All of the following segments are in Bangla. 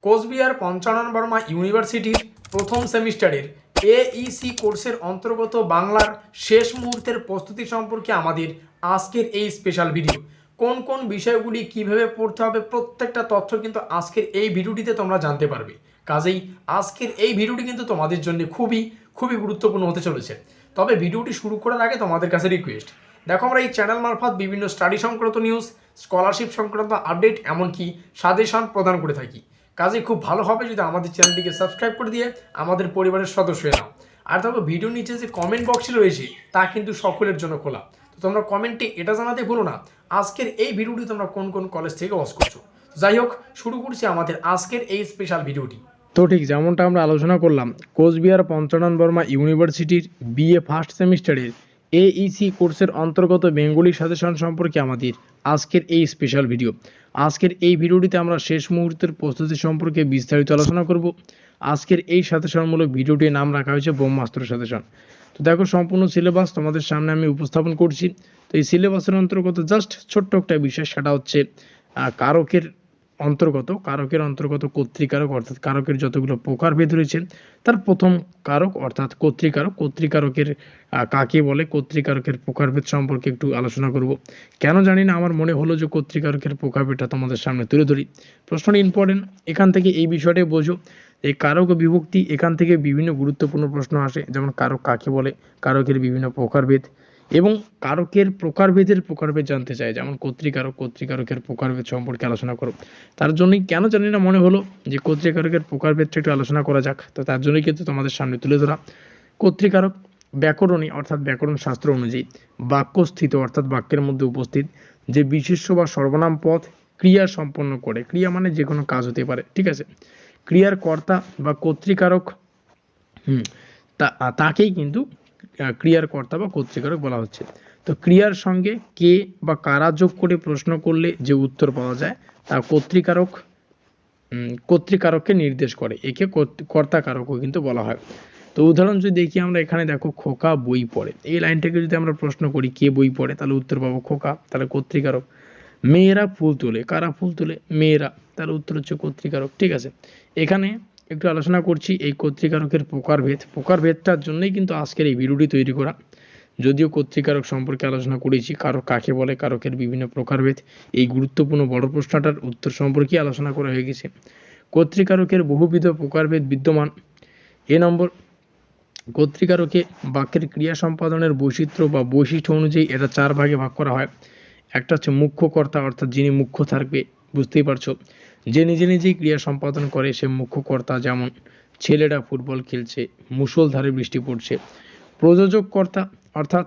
কোচবিহার পঞ্চানন বর্মা ইউনিভার্সিটির প্রথম সেমিস্টারের এইসি কোর্সের অন্তর্গত বাংলার শেষ মুহূর্তের প্রস্তুতি সম্পর্কে আমাদের আজকের এই স্পেশাল ভিডিও। কোন কোন বিষয়গুলি কিভাবে পড়তে হবে প্রত্যেকটা তথ্য কিন্তু আজকের এই ভিডিওটিতে তোমরা জানতে পারবে। কাজেই আজকের এই ভিডিওটি কিন্তু তোমাদের জন্য খুবই খুবই গুরুত্বপূর্ণ হতে চলেছে। তবে ভিডিওটি শুরু করার আগে তোমাদের কাছে রিকোয়েস্ট, দেখো আমরা এই চ্যানেল মারফত বিভিন্ন স্টাডি সংক্রান্ত নিউজ, স্কলারশিপ সংক্রান্ত আপডেট, এমনকি সাজেশন প্রদান করে থাকি। কাজে খুব ভালো হবে যদি আমাদের চ্যানেলটিকে সাবস্ক্রাইব করে দিয়ে আমাদের পরিবারের সদস্য হয়ে নাও। আর দেখো ভিডিওর নিচে যে কমেন্ট বক্সটি রয়েছে তা কিন্তু সকলের জন্য খোলা, তো তোমরা কমেন্টে এটা জানাতে ভুলো না আজকের এই ভিডিওটি তোমরা কোন কোন কলেজ থেকে ওয়াচ করছো। যাই হোক, শুরু করছি আমাদের আজকের এই স্পেশাল ভিডিওটি। তো ঠিক যেমনটা আমরা আলোচনা করলাম, কোচবিহার পঞ্চানন বর্মা ইউনিভার্সিটির বিএ ফার্স্ট সেমিস্টারের এইসি কোর্সের অন্তর্গত বেঙ্গলি সাজেশন সম্পর্কে আমাদের আজকের এই স্পেশাল ভিডিও। আজকের এই ভিডিওটিতে আমরা শেষ মুহূর্তের প্রস্তুতি সম্পর্কে বিস্তারিত আলোচনা করব। আজকের এই সাজেশনমূলক ভিডিওটির নাম রাখা হয়েছে ব্রহ্মাস্ত্র সাজেশন। তো দেখো, সম্পূর্ণ সিলেবাস তোমাদের সামনে আমি উপস্থাপন করছি। তো এই সিলেবাসের অন্তর্গত জাস্ট ছোট্ট একটা বিষয়, সেটা হচ্ছে কারকের অন্তর্গত কর্তৃকারক, অর্থাৎ কারকের যতগুলো প্রকারভেদ রয়েছে তার প্রথম কারক অর্থাৎ কর্তৃকারকের কাকে বলে, কর্তৃকারকের প্রকারভেদ সম্পর্কে একটু আলোচনা করব। কেন জানি না, আমার মনে হলো যে কর্তৃকারকের প্রকারভেদটা তোমাদের সামনে তুলে ধরি। প্রশ্নটা ইম্পর্টেন্ট, এখান থেকে এই বিষয়টাই বোঝো। এই কারক ও বিভক্তি, এখান থেকে বিভিন্ন গুরুত্বপূর্ণ প্রশ্ন আসে, যেমন কারক কাকে বলে, কারকের বিভিন্ন প্রকারভেদ এবং কারকের প্রকারভেদ জানতে চাই, যেমন কর্তৃকারকের প্রকারভেদ সম্পর্কে আলোচনা করো। তার জন্যই কেন জানি না মনে হলো যে কর্তৃকারকের প্রকারভেদটা একটু আলোচনা করা যাক। তো তার জন্যই কিন্তু তোমাদের সামনে তুলে ধরা। কর্তৃকারক ব্যাকরণী অর্থাৎ ব্যাকরণ শাস্ত্র অনুযায়ী বাক্যস্থিত অর্থাৎ বাক্যের মধ্যে উপস্থিত যে বিশেষ্য বা সর্বনাম পদ ক্রিয়া সম্পন্ন করে, ক্রিয়া মানে যে কোনো কাজ হতে পারে, ঠিক আছে, ক্রিয়ার কর্তা বা কর্তৃকারক তাকেই কিন্তু ক্রিয়ার কর্তা বা কর্তৃকারক বলা হচ্ছে। তো ক্রিয়ার সঙ্গে কে বা কারা যোগ করে প্রশ্ন করলে যে উত্তর পাওয়া যায় তা কর্তৃকারককে নির্দেশ করে, একে কর্তাকারকও কিন্তু বলা হয়। তো উদাহরণ যদি দেখি আমরা, এখানে দেখো খোকা বই পড়ে, এই লাইনটাকে যদি আমরা প্রশ্ন করি কে বই পড়ে, তাহলে উত্তর পাবো খোকা, তাহলে কর্তৃকারক। মেয়েরা ফুল তোলে, কারা ফুল তোলে, মেয়েরা, তাহলে উত্তর হচ্ছে কর্তৃকারক, ঠিক আছে। এখানে একটু আলোচনা করছি এই কর্তৃকারকের প্রকারভেদটার জন্যই কিন্তু আজকের এই ভিডিওটি তৈরি করা। যদিও কর্তৃকারক সম্পর্কে আলোচনা করেছি, কারক কাকে বলে, কারকের বিভিন্ন প্রকারভেদ, এই গুরুত্বপূর্ণ বড় প্রশ্নটার উত্তর সম্পর্কে আলোচনা করা হয়ে গেছে। কর্তৃকারকের বহুবিধ প্রকারভেদ বিদ্যমান। নম্বর, কর্তৃকারকে বাক্যের ক্রিয়া সম্পাদনের বৈচিত্র্য বা বৈশিষ্ট্য অনুযায়ী এটা 4 ভাগে ভাগ করা হয়। একটা হচ্ছে মুখ্য কর্তা, অর্থাৎ যিনি মুখ্য থাকবে, বুঝতেই পারছো, যে নিজে নিজেই ক্রিয়া সম্পাদন করে সে মুখ্য কর্তা, যেমন ছেলেরা ফুটবল খেলছে, মুষলধারে বৃষ্টি পড়ছে। প্রযোজক কর্তা অর্থাৎ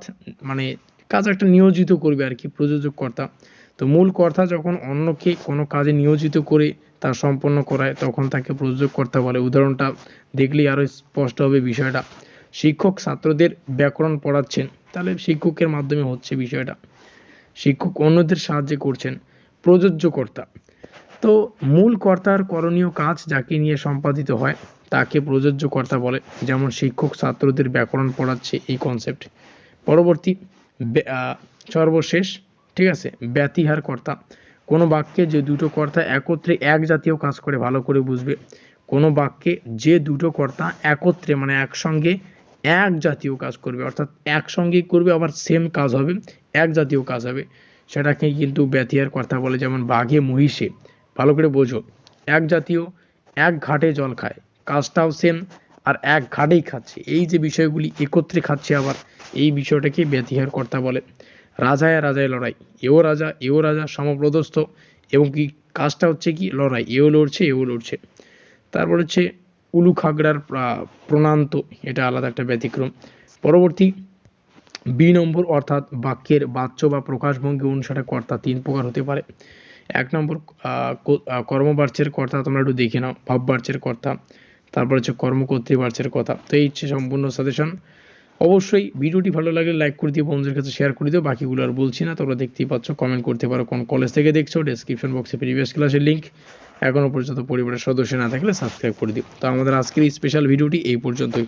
মানে কাজ একটা নিয়োজিত করবে আর কি, প্রযোজক কর্তা। তো মূল কর্তা যখন অন্যকে কোনো কাজে নিয়োজিত করে তা সম্পন্ন করায় তখন তাকে প্রযোজক কর্তা বলে। উদাহরণটা দেখলেই আরো স্পষ্ট হবে বিষয়টা। শিক্ষক ছাত্রদের ব্যাকরণ পড়াচ্ছেন, তাহলে শিক্ষকের মাধ্যমে হচ্ছে বিষয়টা, শিক্ষক অন্যদের সাহায্য করছেন, প্রযোজ্যকর্তা। তো মূল কর্তার করণীয় কাজ যাকে নিয়ে সম্পাদিত হয় তাকে প্রযোজ্যকর্তা বলে, যেমন শিক্ষক ছাত্রদের ব্যাকরণ পড়াচ্ছে, এই কনসেপ্ট। পরবর্তী সর্বশেষ, ঠিক আছে, ব্যতিহার কর্তা। কোনো বাক্যে যে দুটো কর্তা একত্রে এক জাতীয় কাজ করে, ভালো করে বুঝবে, কোনো বাক্যে যে দুটো কর্তা একত্রে মানে একসঙ্গে এক জাতীয় কাজ করবে, অর্থাৎ একসঙ্গেই করবে, আবার সেম কাজ হবে, এক জাতীয় কাজ হবে, সেটাকে কিন্তু ব্যতিহার কর্তা বলে। যেমন বাঘে মহিষে, ভালো করে বোঝো, এক জাতীয়, এক ঘাটে জল খায়, কাজটাও সেম, আর এক ঘাটেই খাচ্ছে, এই যে বিষয়গুলি একত্রে খাচ্ছে আবার, এই বিষয়টাকে ব্যতিহার কর্তা বলে। রাজায় রাজায় লড়াই, এও রাজা সমপ্রদস্থ, এবং কি কাজটা হচ্ছে কি লড়াই, এও লড়ছে এও লড়ছে। তারপর হচ্ছে উলু খাগড়ার প্রণান্ত, এটা আলাদা একটা ব্যতিক্রম। পরবর্তী নম্বর, অর্থাৎ বাক্যের বাচ্য বা প্রকাশভঙ্গি অনুসারে কর্তা 3 প্রকার হতে পারে। 1 নম্বর কর্মবাচ্যের কর্তা, তোমরা একটু দেখে নাও, ভাববাচ্যের কর্তা, তারপর হচ্ছে কর্মকর্তৃবাচ্যের কথা। তো এই হচ্ছে সম্পূর্ণ সাজেশন। অবশ্যই ভিডিওটি ভালো লাগলে লাইক করে দিও, বন্ধুদের কাছে শেয়ার করে দিও। বাকিগুলো আর বলছি না, তোমরা দেখতেই পাচ্ছ, কমেন্ট করতে পারো কোন কলেজ থেকে দেখছো, ডেসক্রিপশন বক্সে প্রিভিয়াস ক্লাসের লিঙ্ক, এখনো পর্যন্ত পরিবারের সদস্য না থাকলে সাবস্ক্রাইব করে দিও। তো আমাদের আজকের এই স্পেশাল ভিডিওটি এই পর্যন্তই।